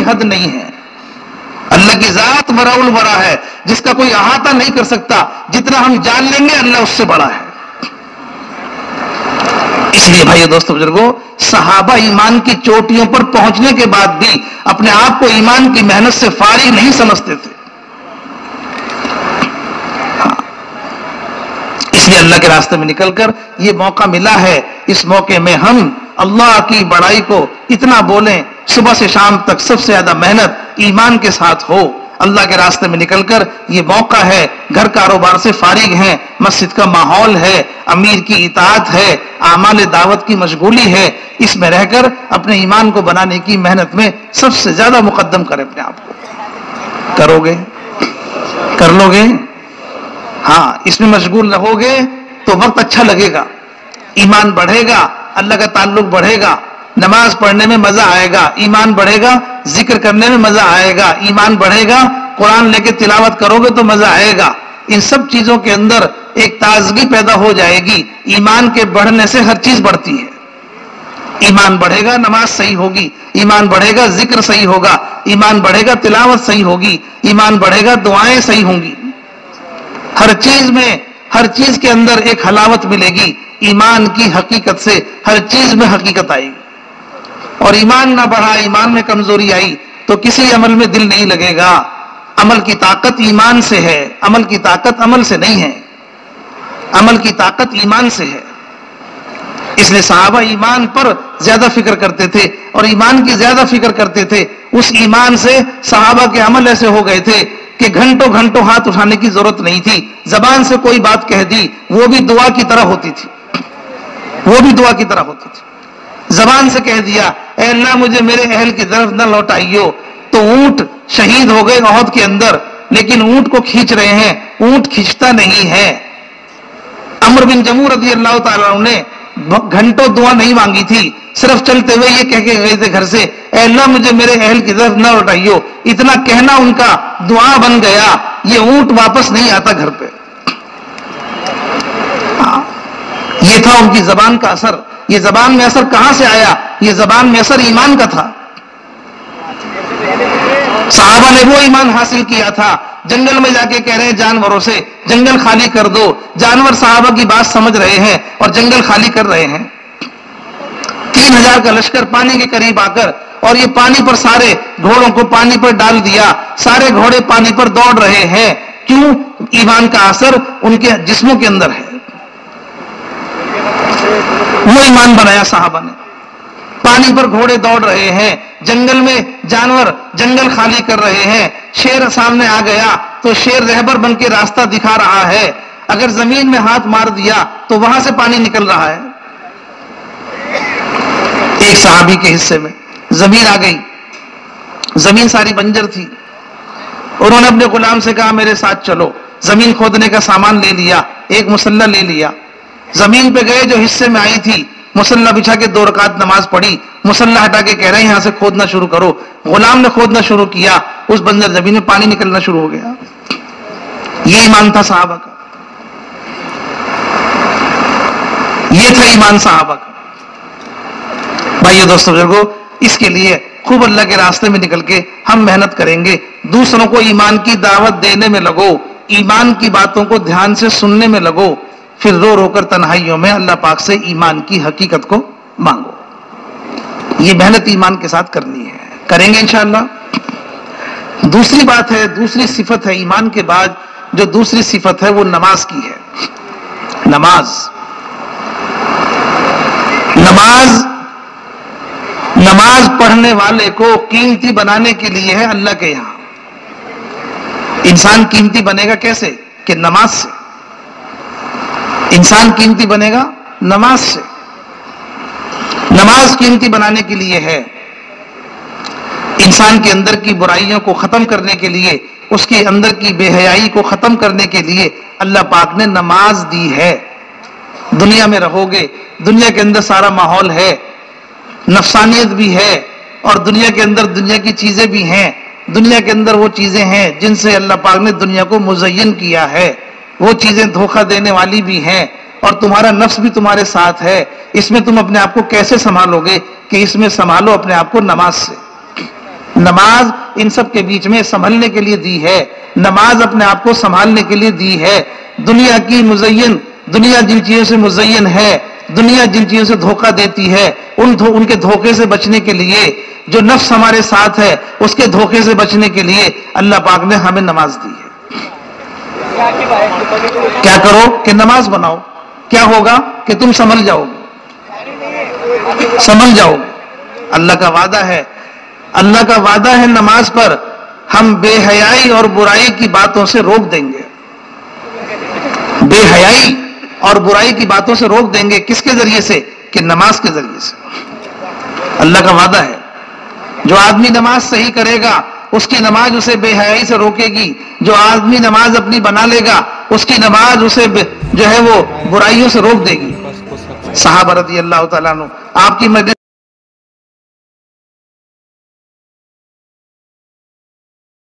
حد نہیں ہے. اللہ کی ذات براء البراء ہے، جس کا کوئی احاطہ نہیں کر سکتا. جتنا ہم جان لیں گے اللہ اس سے بڑا ہے. اس لیے بھائیو دوستو بزرگوں، صحابہ ایمان کی چوٹیوں پر پہنچنے کے بعد بھی اپنے آپ کو ایمان کی محنت سے فارغ نہیں سمجھتے تھے. اس لیے اللہ کے راستے میں نکل کر یہ موقع ملا ہے. اس موقع میں ہم اللہ کی بڑائی کو اتنا بولیں، صبح سے شام تک سب سے زیادہ محنت ایمان کے ساتھ ہو. اللہ کے راستے میں نکل کر یہ موقع ہے، گھر کاروبار سے فارغ ہیں، مسجد کا ماحول ہے، امیر کی اطاعت ہے، اعمال دعوت کی مشغولی ہے. اس میں رہ کر اپنے ایمان کو بنانے کی محنت میں سب سے زیادہ مقدم کریں اپنے آپ کو. کرو گے؟ کر لو گے؟ ہاں، اس میں مشغول رہو گے تو وقت اچھا لگے گا، ایمان بڑھے گا، اللہ کا تعلق بڑھے گا، نماز پڑھنے میں مزہ آئے گا، ایمان بڑھے گا، ذکر کرنے میں مزہ آئے گا، ایمان بڑھے گا، قرآن لے کے تلاوت کرو گے تو مزہ آئے گا. ان سب چیزوں کے اندر ایک تازگی پیدا ہو جائے گی. ایمان کے بڑھنے سے ہر چیز بڑھتی ہے. ایمان بڑھے گا، نماز صحیح ہوگی، ایمان بڑھے گا، ذکر صحیح ہوگا، ایمان بڑھے گا، تلاوت صحیح ہوگی، ایمان بڑھے گا، دعائیں صحیح ہوں گی. ہر چیز میں، ہر چیز کے اندر ایک حلاوت ملے گی. ایمان کی حقیقت سے ہر چیز میں حقیقت آئے گی. اور ایمان نہ بڑھا، ایمان میں کمزوری آئی تو کسی عمل میں دل نہیں لگے گا. عمل کی طاقت ایمان سے ہے، عمل کی طاقت عمل سے نہیں ہے، عمل کی طاقت ایمان سے ہے. اس لیے صحابہ ایمان پر زیادہ فکر کرتے تھے اور ایمان کی زیادہ فکر کرتے تھے. اس ایمان سے صحابہ کے عمل ایسے ہو گئے تھے کہ گھنٹوں گھنٹوں ہاتھ اٹھانے کی ضرورت نہیں تھی. زبان سے کوئی بات کہہ دی وہ بھی دعا کی طرح ہوتی تھی، وہ بھی دعا کی طرح ہوتی تھی. زبان سے کہہ دیا اے اللہ مجھے میرے اہل کی طرف نہ لوٹائیو، تو اونٹ شہید ہو گئے احد کے اندر، لیکن اونٹ کو کھینچ رہے ہیں، اونٹ کھینچتا نہیں ہے. عمرو بن جموح رضی اللہ تعالیٰ عنہ نے گھنٹوں دعا نہیں مانگی تھی، صرف چلتے ہوئے یہ کہہ کے گئے تھے گھر سے اے اللہ مجھے میرے اہل کی طرف نہ لوٹائیو. اتنا کہنا ان کا دعا بن گیا، یہ اونٹ واپس نہیں آتا گھر پہ. یہ تھا ان کی زبان کا اثر. یہ زبان میں اثر کہاں سے آیا؟ یہ زبان میں اثر ایمان کا تھا. صحابہ نے وہ ایمان حاصل کیا تھا. جنگل میں جا کے کہہ رہے ہیں جانوروں سے جنگل خالی کر دو، جانور صحابہ کی بات سمجھ رہے ہیں اور جنگل خالی کر رہے ہیں. 3000 کا لشکر پانی کے قریب آ کر، اور یہ پانی پر سارے گھوڑوں کو پانی پر ڈال دیا، سارے گھوڑے پانی پر دوڑ رہے ہیں. کیوں؟ ایمان کا اثر ان کے جسموں کے اندر ہے. وہ ایمان بنایا صحابہ نے. پانی پر گھوڑے دوڑ رہے ہیں، جنگل میں جانور جنگل خالی کر رہے ہیں. شیر سامنے آ گیا تو شیر رہبر بن کے راستہ دکھا رہا ہے. اگر زمین میں ہاتھ مار دیا تو وہاں سے پانی نکل رہا ہے. ایک صحابی کے حصے میں زمین آ گئی، زمین ساری بنجر تھی. انہوں نے اپنے غلام سے کہا میرے ساتھ چلو. زمین کھودنے کا سامان لے لیا، ایک مصلی لے لیا. زمین پہ گئے، جو حصے میں آئی تھی مصلی بچھا کے 2 رکعت نماز پڑھی. مصلی ہٹا کے کہہ رہے ہیں یہاں سے کھودنا شروع کرو. غلام نے کھودنا شروع کیا، اس بنجر زمین میں پانی نکلنا شروع ہو گیا. یہ ایمان تھا صحابہ کا، یہ تھا ایمان صحابہ کا. بھائیو دوستو بزرگو، اس کے لیے خوب اللہ کے راستے میں نکل کے ہم محنت کریں گے. دوسروں کو ایمان کی دعوت دینے میں لگو، ایمان کی باتوں کو دھیان سے سننے میں لگو. پھر رو رو کر تنہائیوں میں اللہ پاک سے ایمان کی حقیقت کو مانگو. یہ محنت ایمان کے ساتھ کرنی ہے، کریں گے انشاءاللہ. دوسری بات ہے، دوسری صفت ہے ایمان کے بعد جو دوسری صفت ہے وہ نماز کی ہے. نماز پڑھنے والے کو قیمتی بنانے کے لیے ہے اللہ کے یہاں. انسان قیمتی بنے گا کیسے؟ کہ نماز سے. انسان قیمتی بنے گا نماز سے. نماز قیمتی بنانے کے لیے ہے. انسان کے اندر کی برائیوں کو ختم کرنے کے لیے، اس کے اندر کی بے حیائی کو ختم کرنے کے لیے اللہ پاک نے نماز دی ہے. دنیا میں رہو گے، دنیا کے اندر سارا ماحول ہے، نفسانیت بھی ہے، اور دنیا کے اندر دنیا کی چیزیں بھی ہیں. دنیا کے اندر وہ چیزیں ہیں جن سے اللہ پاک نے دنیا کو مزین کیا ہے. وہ چیزیں دھوکہ دینے والی بھی ہیں، اور تمہارا نفس بھی تمہارے ساتھ ہے. اس میں تم اپنے آپ کو کیسے سنبھالو گے؟ کہ اس میں سنبھالو اپنے آپ کو نماز سے. نماز ان سب کے بیچ میں سنبھلنے کے لیے دی ہے، نماز اپنے آپ کو سنبھالنے کے لیے دی ہے۔ دنیا کی مزین، دنیا جن چیزوں سے مزین ہے، دنیا جن چیزوں سے دھوکہ دیتی ہے، ان کے دھوکے سے بچنے کے لیے، جو نفس ہمارے ساتھ ہے اس کے دھوکے سے بچنے کے لیے اللہ پاک نے ہمیں نماز دی ہے۔ کیا کرو کہ نماز بناؤ، کیا ہوگا کہ تم سنبھل جاؤ گے، سنبھل جاؤ گے۔ اللہ کا وعدہ ہے، اللہ کا وعدہ ہے نماز پر ہم بے حیائی اور برائی کی باتوں سے روک دیں گے، بے حیائی اور برائی کی باتوں سے روک دیں گے۔ کس کے ذریعے سے؟ کہ نماز کے ذریعے سے۔ اللہ کا وعدہ ہے جو آدمی نماز صحیح کرے گا اس کی نماز اسے بے حیائی سے روکے گی، جو آدمی نماز اپنی بنا لے گا اس کی نماز اسے جو ہے وہ برائیوں سے روک دے گی۔ صحابہ رضی اللہ تعالیٰ عنہ آپ کی مجلس